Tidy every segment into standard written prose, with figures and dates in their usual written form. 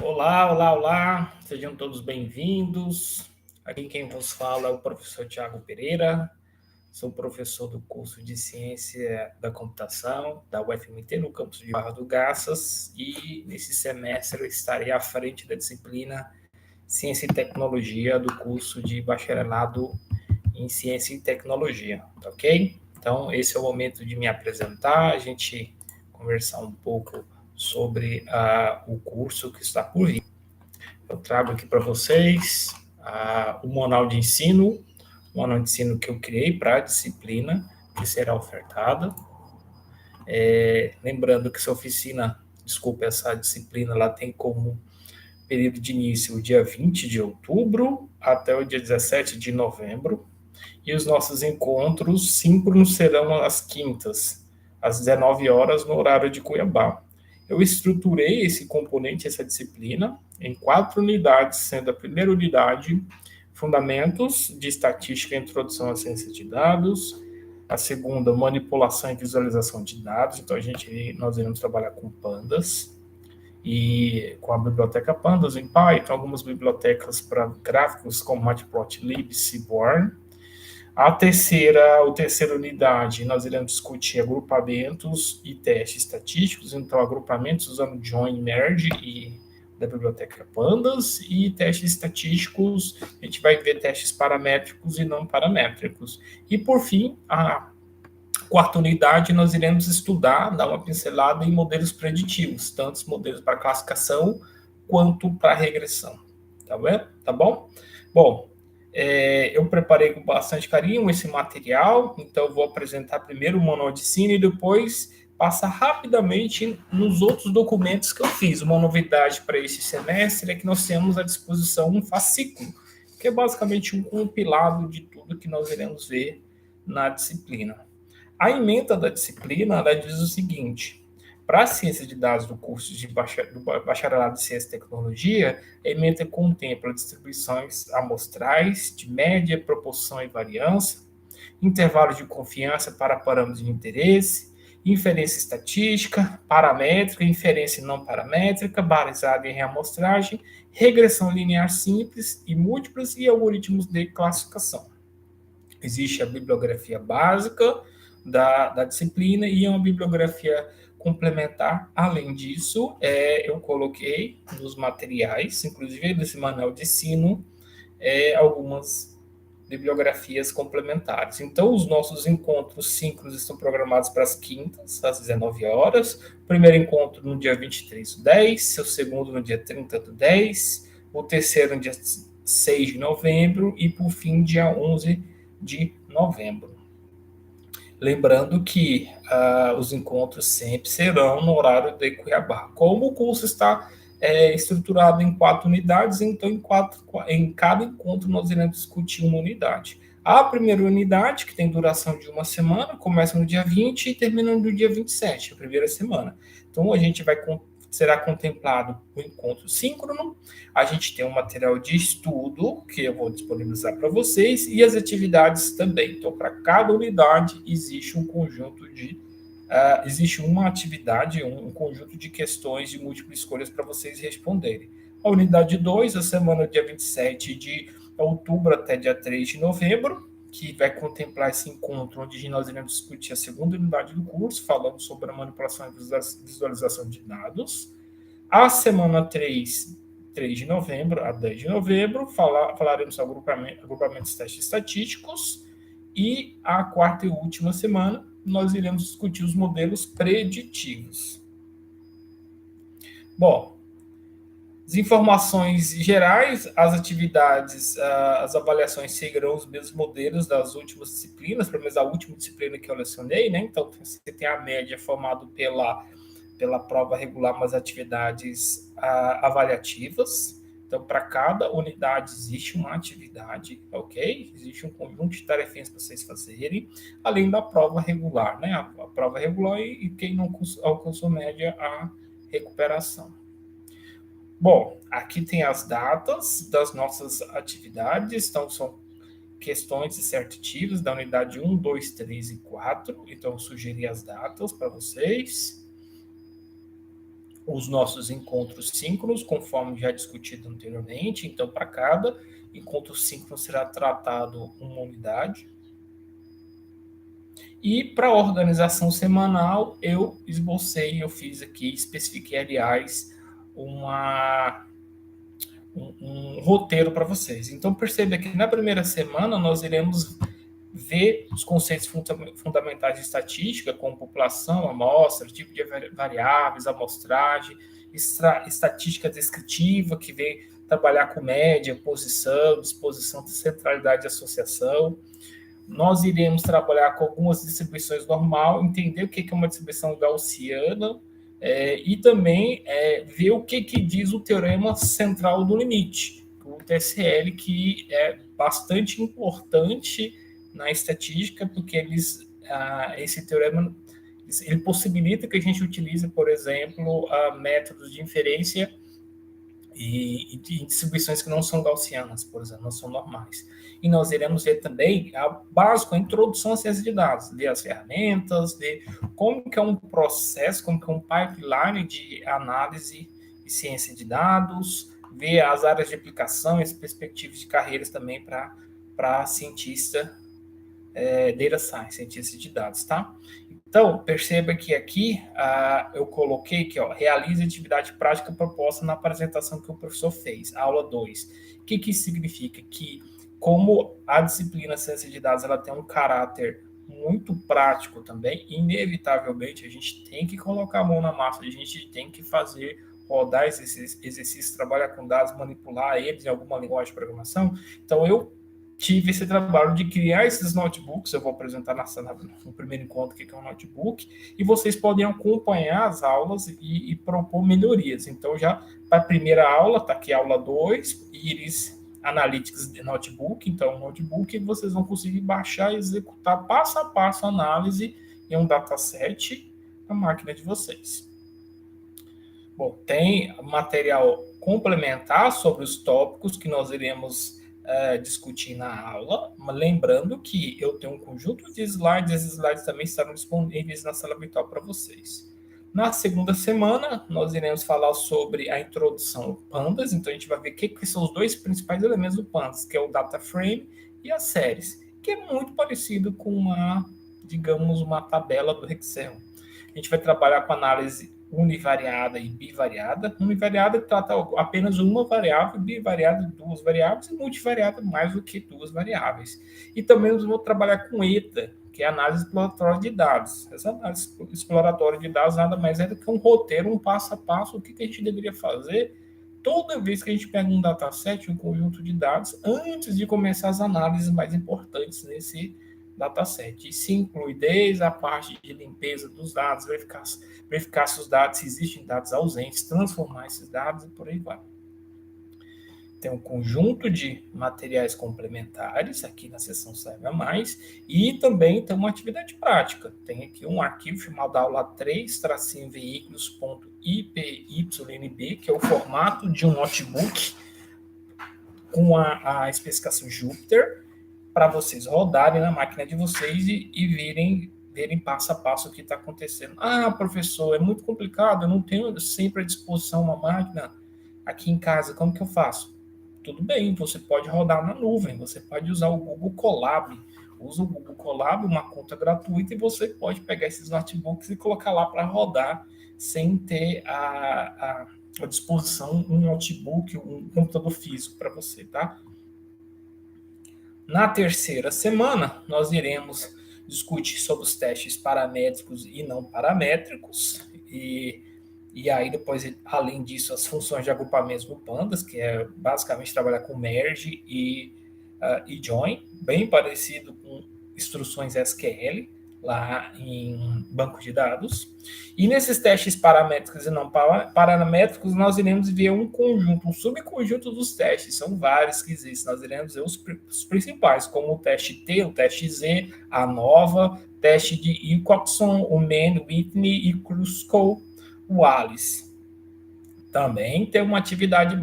Olá, olá, olá, sejam todos bem-vindos. Aqui quem vos fala é o professor Tiago Pereira, sou professor do curso de Ciência da Computação da UFMT no campus de Barra do Garças e nesse semestre eu estarei à frente da disciplina Ciência e Tecnologia do curso de Bacharelado em Ciência e Tecnologia, tá ok? Então esse é o momento de me apresentar, a gente conversar um pouco sobre o curso que está por vir. Eu trago aqui para vocês o manual de ensino que eu criei para a disciplina que será ofertada. Lembrando que essa disciplina, ela tem como período de início o dia 20 de outubro até o dia 17 de novembro. E os nossos encontros síncronos serão às quintas, às 19 horas, no horário de Cuiabá. Eu estruturei esse componente, essa disciplina, em 4 unidades, sendo a primeira unidade Fundamentos de Estatística e Introdução à Ciência de Dados, a segunda, Manipulação e Visualização de Dados, então nós iremos trabalhar com Pandas, e com a biblioteca Pandas em Python, algumas bibliotecas para gráficos como Matplotlib, Seaborn. A terceira unidade, nós iremos discutir agrupamentos e testes estatísticos, então agrupamentos usando Join, Merge e da biblioteca Pandas, e testes estatísticos, a gente vai ver testes paramétricos e não paramétricos. E por fim, a quarta unidade, nós iremos estudar, dar uma pincelada em modelos preditivos, tanto os modelos para classificação quanto para regressão. Tá bem? Tá bom? Bom, eu preparei com bastante carinho esse material, então eu vou apresentar primeiro o manual de ensino e depois passar rapidamente nos outros documentos que eu fiz. Uma novidade para esse semestre é que nós temos à disposição um fascículo, que é basicamente um compilado de tudo que nós iremos ver na disciplina. A ementa da disciplina, ela diz o seguinte: para a ciência de dados do curso do bacharelado de ciência e tecnologia, a ementa contempla distribuições amostrais de média, proporção e variância, intervalos de confiança para parâmetros de interesse, inferência estatística, paramétrica, inferência não paramétrica, balizada em reamostragem, regressão linear simples e múltiplas e algoritmos de classificação. Existe a bibliografia básica da disciplina e uma bibliografia complementar. Além disso, eu coloquei nos materiais, inclusive desse manual de ensino, algumas bibliografias complementares. Então, os nossos encontros síncronos estão programados para as quintas, às 19 horas. O primeiro encontro no dia 23 do 10, o segundo no dia 30 do 10, o terceiro no dia 6 de novembro e, por fim, dia 11 de novembro. Lembrando que os encontros sempre serão no horário de Cuiabá. Como o curso está estruturado em 4 unidades, então em cada encontro nós iremos discutir uma unidade. A primeira unidade, que tem duração de uma semana, começa no dia 20 e termina no dia 27, a primeira semana. Então a gente será contemplado o encontro síncrono, a gente tem um material de estudo que eu vou disponibilizar para vocês e as atividades também. Então, para cada unidade existe existe uma atividade, um conjunto de questões de múltiplas escolhas para vocês responderem. A unidade 2, a semana dia 27 de outubro até dia 3 de novembro, que vai contemplar esse encontro onde nós iremos discutir a segunda unidade do curso, falando sobre a manipulação e visualização de dados. A semana 3 de novembro a 10 de novembro, falaremos sobre agrupamentos de testes estatísticos. E a quarta e última semana, nós iremos discutir os modelos preditivos. Bom, as informações gerais, as atividades, as avaliações seguirão os mesmos modelos das últimas disciplinas, pelo menos a última disciplina que eu lecionei, né? Então, você tem a média formada pela prova regular, mas atividades avaliativas. Então, para cada unidade existe uma atividade, ok? Existe um conjunto de tarefinhas para vocês fazerem, além da prova regular, né? A prova regular e quem não alcançou média, a recuperação. Bom, aqui tem as datas das nossas atividades, então são questões dissertativas da unidade 1, 2, 3 e 4, então eu sugeri as datas para vocês. os nossos encontros síncronos, conforme já discutido anteriormente. Então, para cada encontro síncrono será tratado uma unidade. E para a organização semanal, eu esbocei, eu fiz aqui, especifiquei, aliás, um roteiro para vocês. Então, perceba que na primeira semana nós iremos ver os conceitos fundamentais de estatística, como população, amostra, tipo de variáveis, amostragem, estatística descritiva, que vem trabalhar com média, posição, disposição, centralidade e associação. Nós iremos trabalhar com algumas distribuições normal, entender o que é uma distribuição gaussiana, e também ver o que diz o teorema central do limite, o TSL, que é bastante importante na estatística, porque esse teorema ele possibilita que a gente utilize, por exemplo, métodos de inferência e distribuições que não são gaussianas, por exemplo, não são normais. E nós iremos ver também a básica, a introdução à ciência de dados, ver as ferramentas, ver como que é um processo, como que é um pipeline de análise e ciência de dados, ver as áreas de aplicação e as perspectivas de carreiras também para cientista, data science, cientista de dados, tá? Então, perceba que aqui eu coloquei que, realize atividade prática proposta na apresentação que o professor fez, aula 2. O que isso significa? Que, como a disciplina Ciência de Dados ela tem um caráter muito prático também, inevitavelmente a gente tem que colocar a mão na massa, a gente tem que fazer, rodar esses exercícios, trabalhar com dados, manipular eles em alguma linguagem de programação. Então, eu tive esse trabalho de criar esses notebooks, eu vou apresentar no primeiro encontro o que é um notebook, e vocês podem acompanhar as aulas e propor melhorias. Então, já para a primeira aula, está aqui a aula 2, Iris Analytics de Notebook, então, notebook, vocês vão conseguir baixar e executar passo a passo a análise em um dataset na máquina de vocês. Bom, tem material complementar sobre os tópicos que nós iremos discutir na aula, lembrando que eu tenho um conjunto de slides, esses slides também estarão disponíveis na sala virtual para vocês. Na segunda semana, nós iremos falar sobre a introdução ao Pandas, então a gente vai ver o que são os dois principais elementos do Pandas, que é o data frame e as séries, que é muito parecido com digamos, uma tabela do Excel. A gente vai trabalhar com análise univariada e bivariada. Univariada trata apenas uma variável, bivariada duas variáveis e multivariada mais do que duas variáveis. E também nós vamos trabalhar com ETA, que é a análise exploratória de dados. Essa análise exploratória de dados nada mais é do que um roteiro, um passo a passo, o que a gente deveria fazer toda vez que a gente pega um dataset, um conjunto de dados, antes de começar as análises mais importantes nesse dataset. Isso inclui desde a parte de limpeza dos dados, verificar se os dados, se existem dados ausentes, transformar esses dados e por aí vai. Tem um conjunto de materiais complementares aqui na seção Saiba Mais e também tem uma atividade prática. Tem aqui um arquivo chamado aula 3-veículos.ipynb, que é o formato de um notebook com a especificação Jupyter, para vocês rodarem na máquina de vocês e verem passo a passo o que está acontecendo. Ah, professor, é muito complicado, eu não tenho sempre à disposição uma máquina aqui em casa, como que eu faço? Tudo bem, você pode rodar na nuvem, você pode usar o Google Colab. Usa o Google Colab, uma conta gratuita, e você pode pegar esses notebooks e colocar lá para rodar sem ter à disposição um notebook, um computador físico para você, tá? Na terceira semana, nós iremos discutir sobre os testes paramétricos e não paramétricos, e aí depois, além disso, as funções de agrupamentos no Pandas, que é basicamente trabalhar com merge e join, bem parecido com instruções SQL, lá em banco de dados. E nesses testes paramétricos e não paramétricos, nós iremos ver um conjunto, um subconjunto dos testes, são vários que existem, nós iremos ver os principais, como o teste T, o teste Z, a nova, teste de Wilcoxon, o Man, Whitney e Kruskal, o Alice. Também tem uma atividade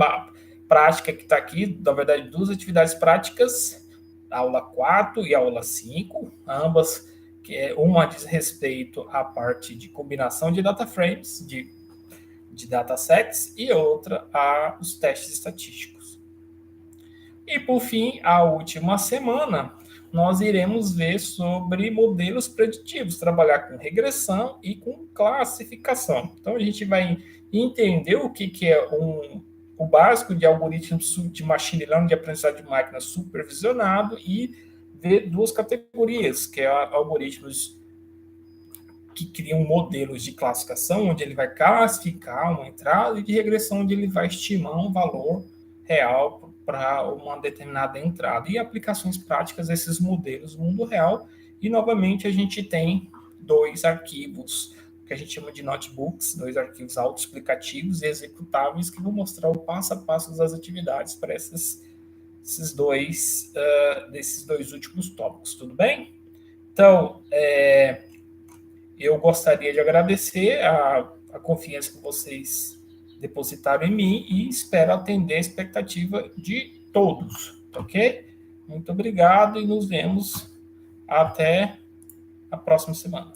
prática que está aqui, na verdade, duas atividades práticas, a aula 4 e a aula 5, ambas, que uma diz respeito à parte de combinação de data frames, de de datasets e outra os testes estatísticos. E, por fim, a última semana, nós iremos ver sobre modelos preditivos, trabalhar com regressão e com classificação. Então, a gente vai entender o que é o básico de algoritmos de machine learning, de aprendizagem de máquina supervisionado, e ver duas categorias, que é algoritmos que criam modelos de classificação, onde ele vai classificar uma entrada, e de regressão, onde ele vai estimar um valor real para uma determinada entrada, e aplicações práticas desses modelos no mundo real. E, novamente, a gente tem dois arquivos que a gente chama de notebooks, dois arquivos autoexplicativos e executáveis, que vão mostrar o passo a passo das atividades para desses dois últimos tópicos, tudo bem? Então, eu gostaria de agradecer a confiança que vocês depositaram em mim e espero atender a expectativa de todos, ok? Muito obrigado e nos vemos até a próxima semana.